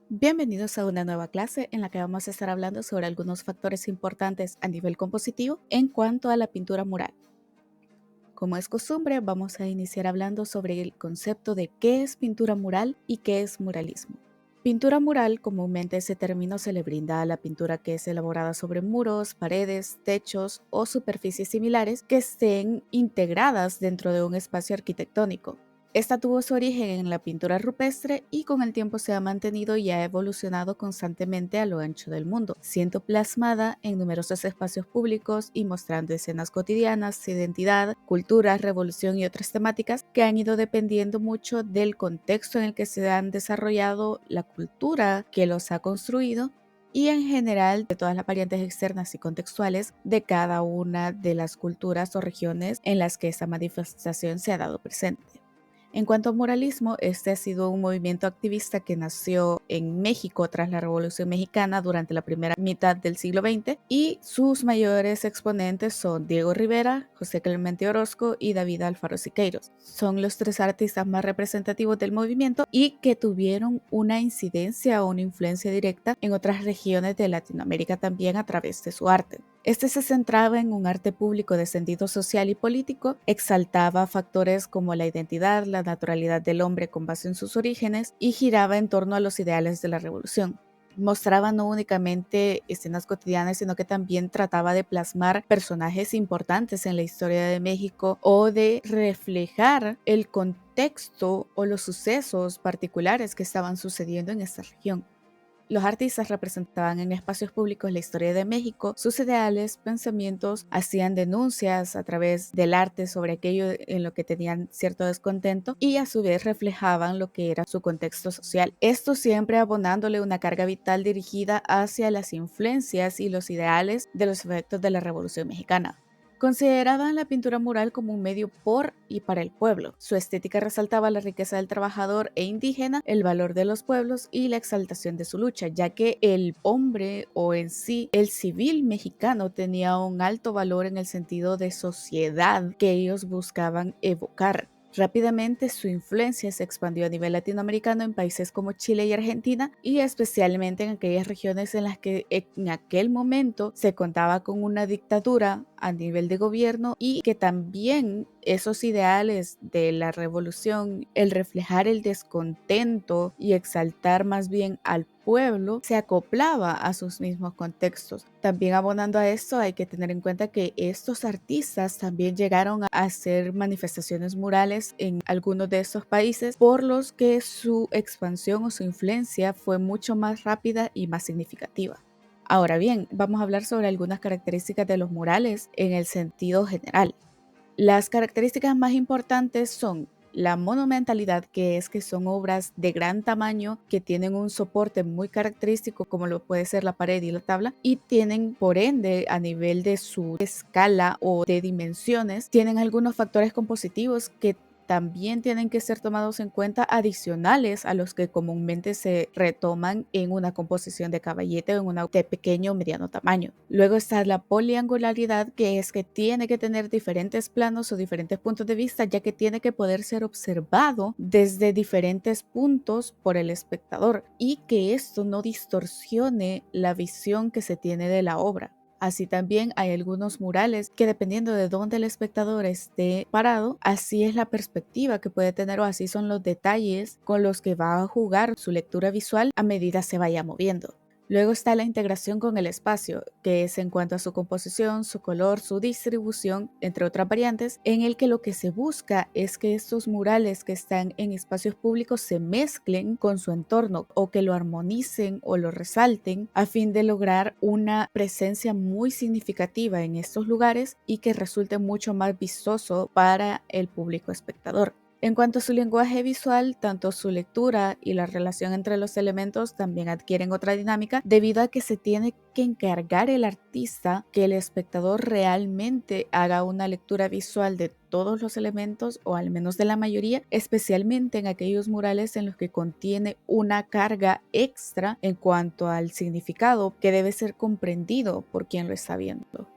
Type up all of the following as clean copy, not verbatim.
Bienvenidos a una nueva clase en la que vamos a estar hablando sobre algunos factores importantes a nivel compositivo en cuanto a la pintura mural. Como es costumbre, vamos a iniciar hablando sobre el concepto de qué es pintura mural y qué es muralismo. Pintura mural comúnmente ese término se le brinda a la pintura que es elaborada sobre muros, paredes, techos o superficies similares que estén integradas dentro de un espacio arquitectónico. Esta tuvo su origen en la pintura rupestre y con el tiempo se ha mantenido y ha evolucionado constantemente a lo ancho del mundo, siendo plasmada en numerosos espacios públicos y mostrando escenas cotidianas, identidad, cultura, revolución y otras temáticas que han ido dependiendo mucho del contexto en el que se han desarrollado, la cultura que los ha construido y en general de todas las variantes externas y contextuales de cada una de las culturas o regiones en las que esta manifestación se ha dado presente. En cuanto al muralismo, este ha sido un movimiento activista que nació en México tras la Revolución Mexicana durante la primera mitad del siglo XX y sus mayores exponentes son Diego Rivera, José Clemente Orozco y David Alfaro Siqueiros. Son los tres artistas más representativos del movimiento y que tuvieron una incidencia o una influencia directa en otras regiones de Latinoamérica también a través de su arte. Este se centraba en un arte público de sentido social y político, exaltaba factores como la identidad, la naturalidad del hombre con base en sus orígenes y giraba en torno a los ideales de la revolución. Mostraba no únicamente escenas cotidianas, sino que también trataba de plasmar personajes importantes en la historia de México o de reflejar el contexto o los sucesos particulares que estaban sucediendo en esta región. Los artistas representaban en espacios públicos la historia de México, sus ideales, pensamientos, hacían denuncias a través del arte sobre aquello en lo que tenían cierto descontento y a su vez reflejaban lo que era su contexto social. Esto siempre abonándole una carga vital dirigida hacia las influencias y los ideales de los efectos de la Revolución Mexicana. Consideraban la pintura mural como un medio por y para el pueblo. Su estética resaltaba la riqueza del trabajador e indígena, el valor de los pueblos y la exaltación de su lucha, ya que el hombre o en sí el civil mexicano tenía un alto valor en el sentido de sociedad que ellos buscaban evocar. Rápidamente su influencia se expandió a nivel latinoamericano en países como Chile y Argentina y especialmente en aquellas regiones en las que en aquel momento se contaba con una dictadura a nivel de gobierno y que también esos ideales de la revolución, el reflejar el descontento y exaltar más bien al pueblo, se acoplaba a sus mismos contextos. También abonando a esto, hay que tener en cuenta que estos artistas también llegaron a hacer manifestaciones murales en algunos de estos países, por los que su expansión o su influencia fue mucho más rápida y más significativa. Ahora bien, vamos a hablar sobre algunas características de los murales en el sentido general. Las características más importantes son la monumentalidad, que es que son obras de gran tamaño que tienen un soporte muy característico como lo puede ser la pared y la tabla y tienen por ende a nivel de su escala o de dimensiones, tienen algunos factores compositivos que también tienen que ser tomados en cuenta adicionales a los que comúnmente se retoman en una composición de caballete o en una de pequeño o mediano tamaño. Luego está la poliangularidad, que es que tiene que tener diferentes planos o diferentes puntos de vista, ya que tiene que poder ser observado desde diferentes puntos por el espectador y que esto no distorsione la visión que se tiene de la obra. Así también hay algunos murales que dependiendo de dónde el espectador esté parado, así es la perspectiva que puede tener o así son los detalles con los que va a jugar su lectura visual a medida se vaya moviendo. Luego está la integración con el espacio, que es en cuanto a su composición, su color, su distribución, entre otras variantes, en el que lo que se busca es que estos murales que están en espacios públicos se mezclen con su entorno o que lo armonicen o lo resalten a fin de lograr una presencia muy significativa en estos lugares y que resulte mucho más vistoso para el público espectador. En cuanto a su lenguaje visual, tanto su lectura y la relación entre los elementos también adquieren otra dinámica debido a que se tiene que encargar el artista que el espectador realmente haga una lectura visual de todos los elementos o al menos de la mayoría, especialmente en aquellos murales en los que contiene una carga extra en cuanto al significado que debe ser comprendido por quien lo está viendo.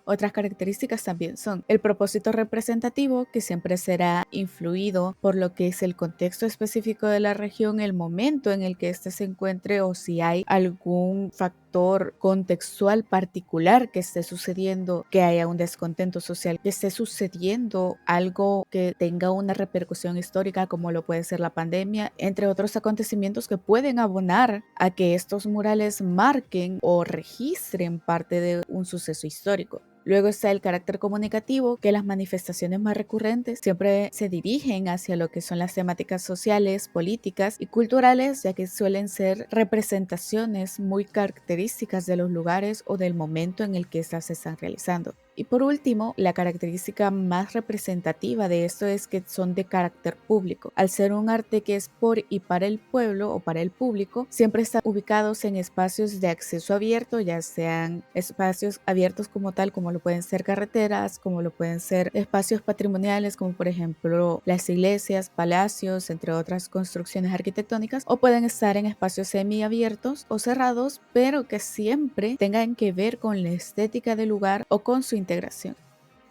Otras características también son el propósito representativo, que siempre será influido por lo que es el contexto específico de la región, el momento en el que éste se encuentre o si hay algún factor contextual particular que esté sucediendo, que haya un descontento social, que esté sucediendo algo que tenga una repercusión histórica como lo puede ser la pandemia, entre otros acontecimientos que pueden abonar a que estos murales marquen o registren parte de un suceso histórico. Luego está el carácter comunicativo, que las manifestaciones más recurrentes siempre se dirigen hacia lo que son las temáticas sociales, políticas y culturales, ya que suelen ser representaciones muy características de los lugares o del momento en el que éstas se están realizando. Y por último, la característica más representativa de esto es que son de carácter público. Al ser un arte que es por y para el pueblo o para el público, siempre están ubicados en espacios de acceso abierto, ya sean espacios abiertos como tal, como lo pueden ser carreteras, como lo pueden ser espacios patrimoniales, como por ejemplo las iglesias, palacios, entre otras construcciones arquitectónicas, o pueden estar en espacios semiabiertos o cerrados, pero que siempre tengan que ver con la estética del lugar o con su integración.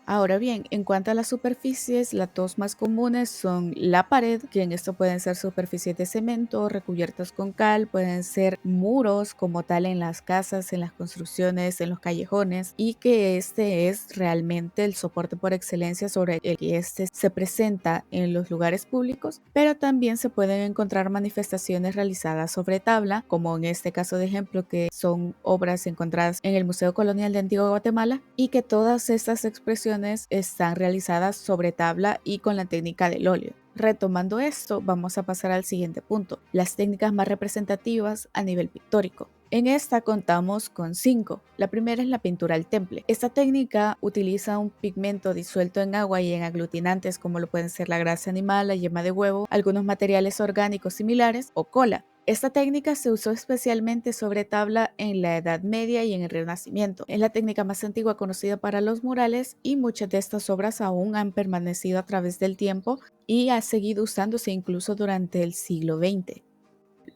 Ahora bien, en cuanto a las superficies, las dos más comunes son la pared, que en esto pueden ser superficies de cemento recubiertas con cal, pueden ser muros como tal en las casas, en las construcciones, en los callejones, y que este es realmente el soporte por excelencia sobre el que este se presenta en los lugares públicos, pero también se pueden encontrar manifestaciones realizadas sobre tabla, como en este caso de ejemplo que son obras encontradas en el Museo Colonial de Antigua Guatemala, y que todas estas expresiones están realizadas sobre tabla y con la técnica del óleo. Retomando esto, vamos a pasar al siguiente punto, las técnicas más representativas a nivel pictórico. En esta contamos con 5. La primera es la pintura al temple. Esta técnica utiliza un pigmento disuelto en agua y en aglutinantes como lo pueden ser la grasa animal, la yema de huevo, algunos materiales orgánicos similares o cola. Esta técnica se usó especialmente sobre tabla en la Edad Media y en el Renacimiento. Es la técnica más antigua conocida para los murales y muchas de estas obras aún han permanecido a través del tiempo y ha seguido usándose incluso durante el siglo XX.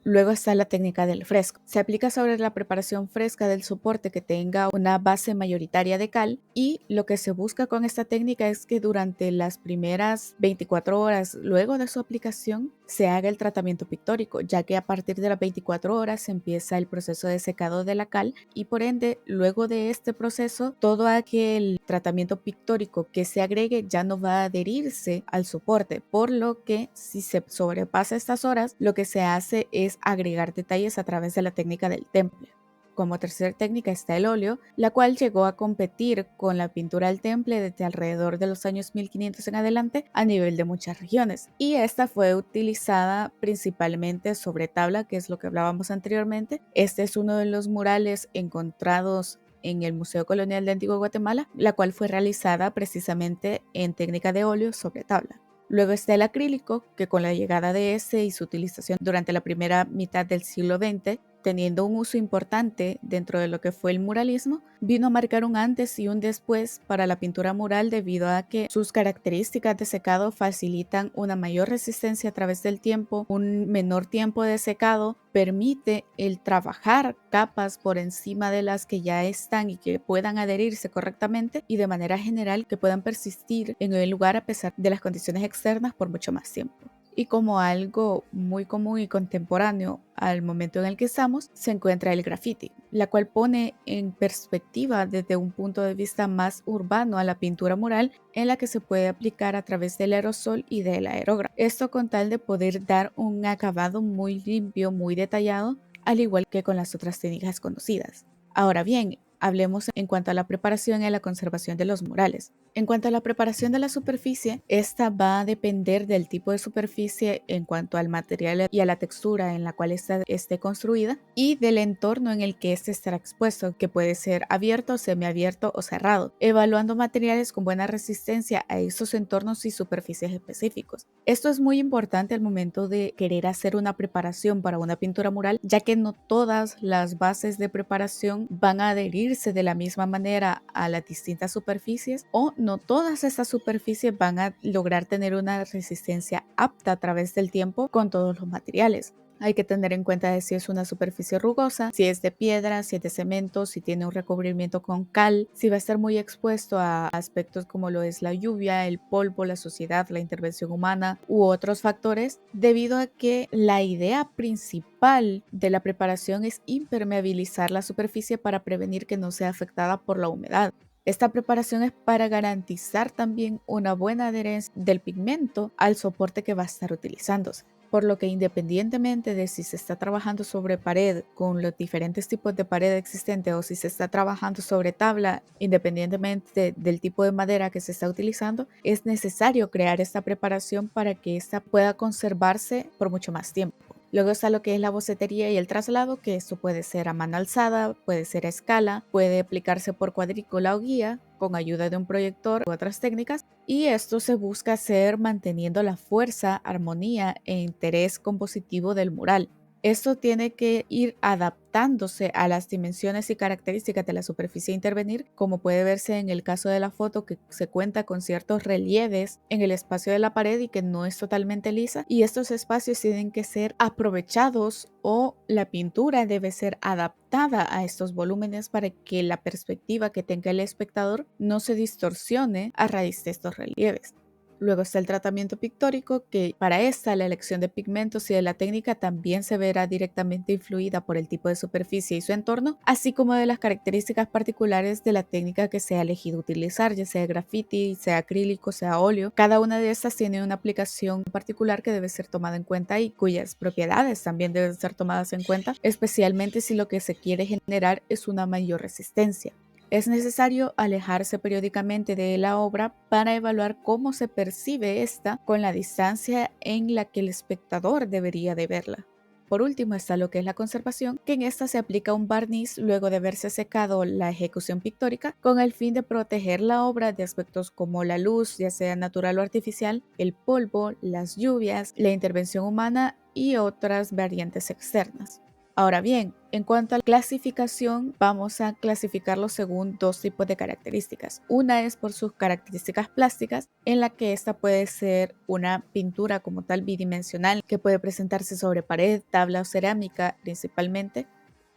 Luego está la técnica del fresco. Se aplica sobre la preparación fresca del soporte que tenga una base mayoritaria de cal, y lo que se busca con esta técnica es que durante las primeras 24 horas luego de su aplicación se haga el tratamiento pictórico, ya que a partir de las 24 horas empieza el proceso de secado de la cal y por ende luego de este proceso todo aquel tratamiento pictórico que se agregue ya no va a adherirse al soporte, por lo que si se sobrepasa estas horas lo que se hace es agregar detalles a través de la técnica del temple. Como tercera técnica está el óleo, la cual llegó a competir con la pintura al temple desde alrededor de los años 1500 en adelante a nivel de muchas regiones, y esta fue utilizada principalmente sobre tabla, que es lo que hablábamos anteriormente. Este es uno de los murales encontrados en el Museo Colonial de Antigua Guatemala, la cual fue realizada precisamente en técnica de óleo sobre tabla. Luego está el acrílico, que con la llegada de este y su utilización durante la primera mitad del siglo XX, teniendo un uso importante dentro de lo que fue el muralismo, vino a marcar un antes y un después para la pintura mural debido a que sus características de secado facilitan una mayor resistencia a través del tiempo, un menor tiempo de secado, permite el trabajar capas por encima de las que ya están y que puedan adherirse correctamente y de manera general que puedan persistir en el lugar a pesar de las condiciones externas por mucho más tiempo. Y como algo muy común y contemporáneo al momento en el que estamos, se encuentra el graffiti, la cual pone en perspectiva desde un punto de vista más urbano a la pintura mural, en la que se puede aplicar a través del aerosol y del aerógrafo. Esto con tal de poder dar un acabado muy limpio, muy detallado, al igual que con las otras técnicas conocidas. Ahora bien, hablemos en cuanto a la preparación y la conservación de los murales. En cuanto a la preparación de la superficie, esta va a depender del tipo de superficie en cuanto al material y a la textura en la cual esté construida y del entorno en el que éste estará expuesto, que puede ser abierto, semiabierto o cerrado, evaluando materiales con buena resistencia a esos entornos y superficies específicos. Esto es muy importante al momento de querer hacer una preparación para una pintura mural, ya que no todas las bases de preparación van a adherirse de la misma manera a las distintas superficies, o no todas estas superficies van a lograr tener una resistencia apta a través del tiempo con todos los materiales. Hay que tener en cuenta de si es una superficie rugosa, si es de piedra, si es de cemento, si tiene un recubrimiento con cal, si va a estar muy expuesto a aspectos como lo es la lluvia, el polvo, la suciedad, la intervención humana u otros factores, debido a que la idea principal de la preparación es impermeabilizar la superficie para prevenir que no sea afectada por la humedad. Esta preparación es para garantizar también una buena adherencia del pigmento al soporte que va a estar utilizándose. Por lo que independientemente de si se está trabajando sobre pared con los diferentes tipos de pared existentes o si se está trabajando sobre tabla, independientemente del tipo de madera que se está utilizando, es necesario crear esta preparación para que ésta pueda conservarse por mucho más tiempo. Luego está lo que es la bocetería y el traslado, que esto puede ser a mano alzada, puede ser a escala, puede aplicarse por cuadrícula o guía con ayuda de un proyector u otras técnicas, y esto se busca hacer manteniendo la fuerza, armonía e interés compositivo del mural. Esto tiene que ir adaptándose a las dimensiones y características de la superficie a intervenir, como puede verse en el caso de la foto, que se cuenta con ciertos relieves en el espacio de la pared y que no es totalmente lisa, y estos espacios tienen que ser aprovechados o la pintura debe ser adaptada a estos volúmenes para que la perspectiva que tenga el espectador no se distorsione a raíz de estos relieves. Luego está el tratamiento pictórico, que para esta la elección de pigmentos y de la técnica también se verá directamente influida por el tipo de superficie y su entorno, así como de las características particulares de la técnica que se ha elegido utilizar, ya sea graffiti, sea acrílico, sea óleo. Cada una de estas tiene una aplicación particular que debe ser tomada en cuenta y cuyas propiedades también deben ser tomadas en cuenta, especialmente si lo que se quiere generar es una mayor resistencia. Es necesario alejarse periódicamente de la obra para evaluar cómo se percibe esta con la distancia en la que el espectador debería de verla. Por último está lo que es la conservación, que en esta se aplica un barniz luego de haberse secado la ejecución pictórica con el fin de proteger la obra de aspectos como la luz, ya sea natural o artificial, el polvo, las lluvias, la intervención humana y otras variantes externas. Ahora bien, en cuanto a la clasificación, vamos a clasificarlo según dos tipos de características. Una es por sus características plásticas, en la que esta puede ser una pintura como tal bidimensional, que puede presentarse sobre pared, tabla o cerámica principalmente.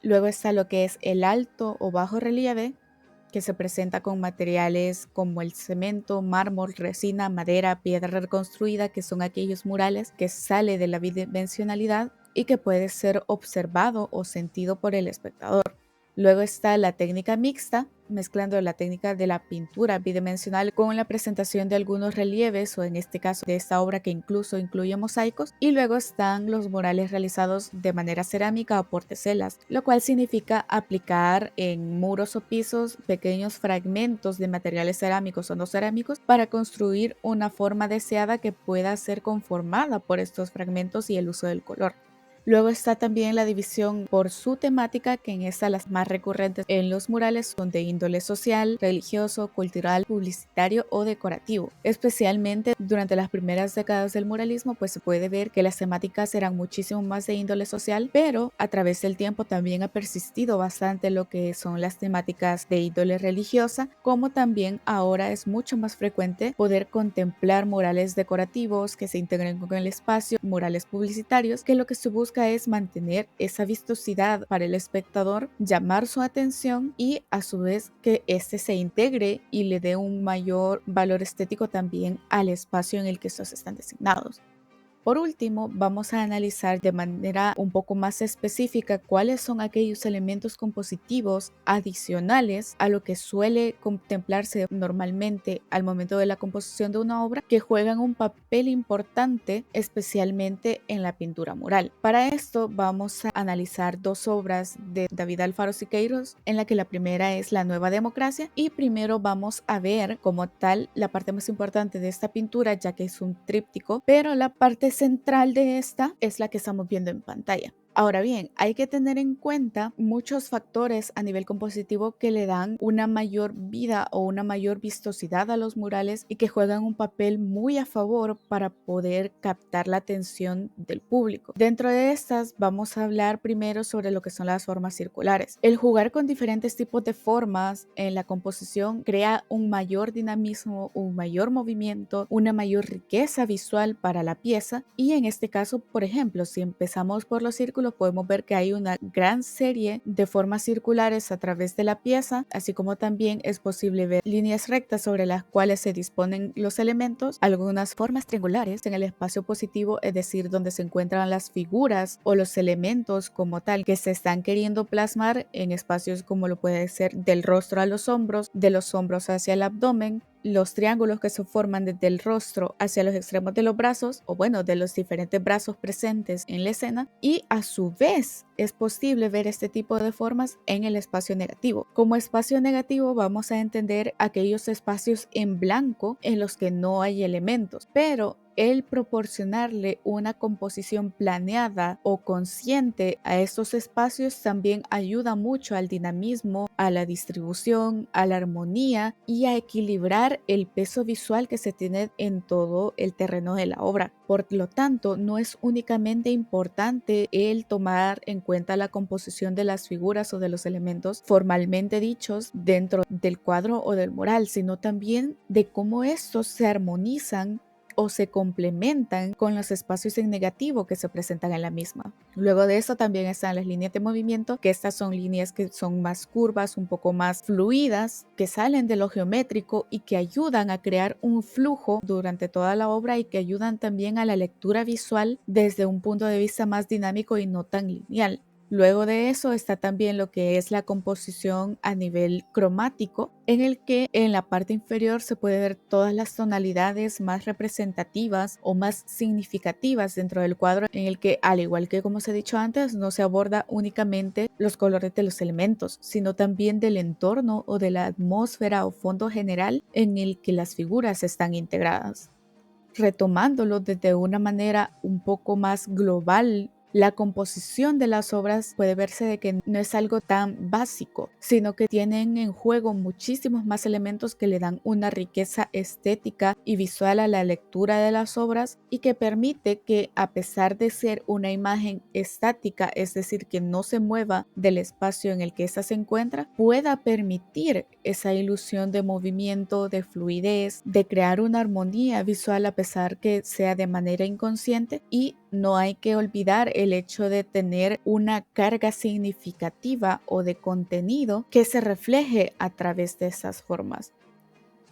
Luego está lo que es el alto o bajo relieve, que se presenta con materiales como el cemento, mármol, resina, madera, piedra reconstruida, que son aquellos murales que sale de la bidimensionalidad y que puede ser observado o sentido por el espectador. Luego está la técnica mixta, mezclando la técnica de la pintura bidimensional con la presentación de algunos relieves, o en este caso de esta obra que incluso incluye mosaicos. Y luego están los murales realizados de manera cerámica o por teselas, lo cual significa aplicar en muros o pisos pequeños fragmentos de materiales cerámicos o no cerámicos para construir una forma deseada que pueda ser conformada por estos fragmentos y el uso del color. Luego está también la división por su temática, que en esta las más recurrentes en los murales son de índole social, religioso, cultural, publicitario o decorativo. Especialmente durante las primeras décadas del muralismo, pues se puede ver que las temáticas eran muchísimo más de índole social, pero a través del tiempo también ha persistido bastante lo que son las temáticas de índole religiosa, como también ahora es mucho más frecuente poder contemplar murales decorativos que se integren con el espacio, murales publicitarios, que lo que se busca es mantener esa vistosidad para el espectador, llamar su atención y a su vez que éste se integre y le dé un mayor valor estético también al espacio en el que estos están designados. Por último, vamos a analizar de manera un poco más específica cuáles son aquellos elementos compositivos adicionales a lo que suele contemplarse normalmente al momento de la composición de una obra, que juegan un papel importante especialmente en la pintura mural. Para esto vamos a analizar dos obras de David Alfaro Siqueiros, en la que la primera es La Nueva Democracia, y primero vamos a ver como tal la parte más importante de esta pintura, ya que es un tríptico, pero la parte central de esta es la que estamos viendo en pantalla. Ahora bien, hay que tener en cuenta muchos factores a nivel compositivo que le dan una mayor vida o una mayor vistosidad a los murales y que juegan un papel muy a favor para poder captar la atención del público. Dentro de estas vamos a hablar primero sobre lo que son las formas circulares. El jugar con diferentes tipos de formas en la composición crea un mayor dinamismo, un mayor movimiento, una mayor riqueza visual para la pieza y en este caso, por ejemplo, si empezamos por los círculos, podemos ver que hay una gran serie de formas circulares a través de la pieza, así como también es posible ver líneas rectas sobre las cuales se disponen los elementos, algunas formas triangulares en el espacio positivo, es decir, donde se encuentran las figuras o los elementos como tal que se están queriendo plasmar en espacios como lo puede ser del rostro a los hombros, de los hombros hacia el abdomen, los triángulos que se forman desde el rostro hacia los extremos de los brazos, o bueno, de los diferentes brazos presentes en la escena, y a su vez es posible ver este tipo de formas en el espacio negativo. Como espacio negativo vamos a entender aquellos espacios en blanco en los que no hay elementos, pero el proporcionarle una composición planeada o consciente a estos espacios también ayuda mucho al dinamismo, a la distribución, a la armonía y a equilibrar el peso visual que se tiene en todo el terreno de la obra. Por lo tanto, no es únicamente importante el tomar en cuenta la composición de las figuras o de los elementos formalmente dichos dentro del cuadro o del mural, sino también de cómo estos se armonizan o se complementan con los espacios en negativo que se presentan en la misma. Luego de eso también están las líneas de movimiento, que estas son líneas que son más curvas, un poco más fluidas, que salen de lo geométrico y que ayudan a crear un flujo durante toda la obra y que ayudan también a la lectura visual desde un punto de vista más dinámico y no tan lineal. Luego de eso está también lo que es la composición a nivel cromático, en el que en la parte inferior se puede ver todas las tonalidades más representativas o más significativas dentro del cuadro, en el que, al igual que como se ha dicho antes, no se aborda únicamente los colores de los elementos, sino también del entorno o de la atmósfera o fondo general en el que las figuras están integradas. Retomándolo desde una manera un poco más global, la composición de las obras puede verse de que no es algo tan básico, sino que tienen en juego muchísimos más elementos que le dan una riqueza estética y visual a la lectura de las obras y que permite que, a pesar de ser una imagen estática, es decir, que no se mueva del espacio en el que ésta se encuentra, pueda permitir esa ilusión de movimiento, de fluidez, de crear una armonía visual a pesar que sea de manera inconsciente. Y no hay que olvidar el hecho de tener una carga significativa o de contenido que se refleje a través de esas formas.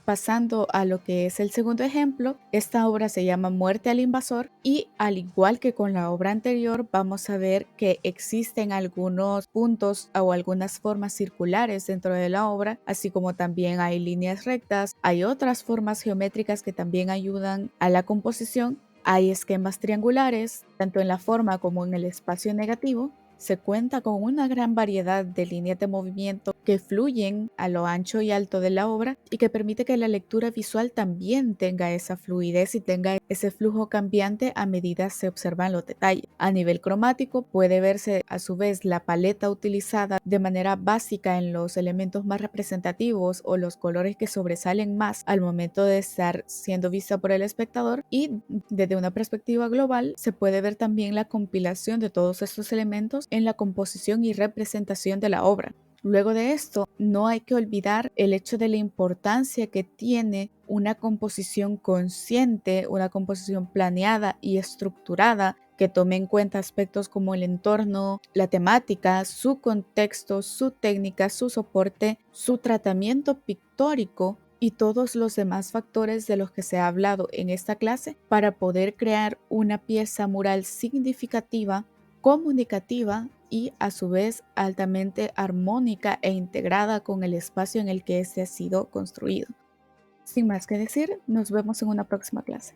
Pasando a lo que es el segundo ejemplo, esta obra se llama Muerte al Invasor y, al igual que con la obra anterior, vamos a ver que existen algunos puntos o algunas formas circulares dentro de la obra, así como también hay líneas rectas, hay otras formas geométricas que también ayudan a la composición, hay esquemas triangulares, tanto en la forma como en el espacio negativo. Se cuenta con una gran variedad de líneas de movimiento que fluyen a lo ancho y alto de la obra y que permite que la lectura visual también tenga esa fluidez y tenga ese flujo cambiante a medida se observan los detalles. A nivel cromático puede verse a su vez la paleta utilizada de manera básica en los elementos más representativos o los colores que sobresalen más al momento de estar siendo vista por el espectador, y desde una perspectiva global se puede ver también la compilación de todos estos elementos en la composición y representación de la obra. Luego de esto, no hay que olvidar el hecho de la importancia que tiene una composición consciente, una composición planeada y estructurada que tome en cuenta aspectos como el entorno, la temática, su contexto, su técnica, su soporte, su tratamiento pictórico y todos los demás factores de los que se ha hablado en esta clase para poder crear una pieza mural significativa, comunicativa y a su vez altamente armónica e integrada con el espacio en el que este ha sido construido. Sin más que decir, nos vemos en una próxima clase.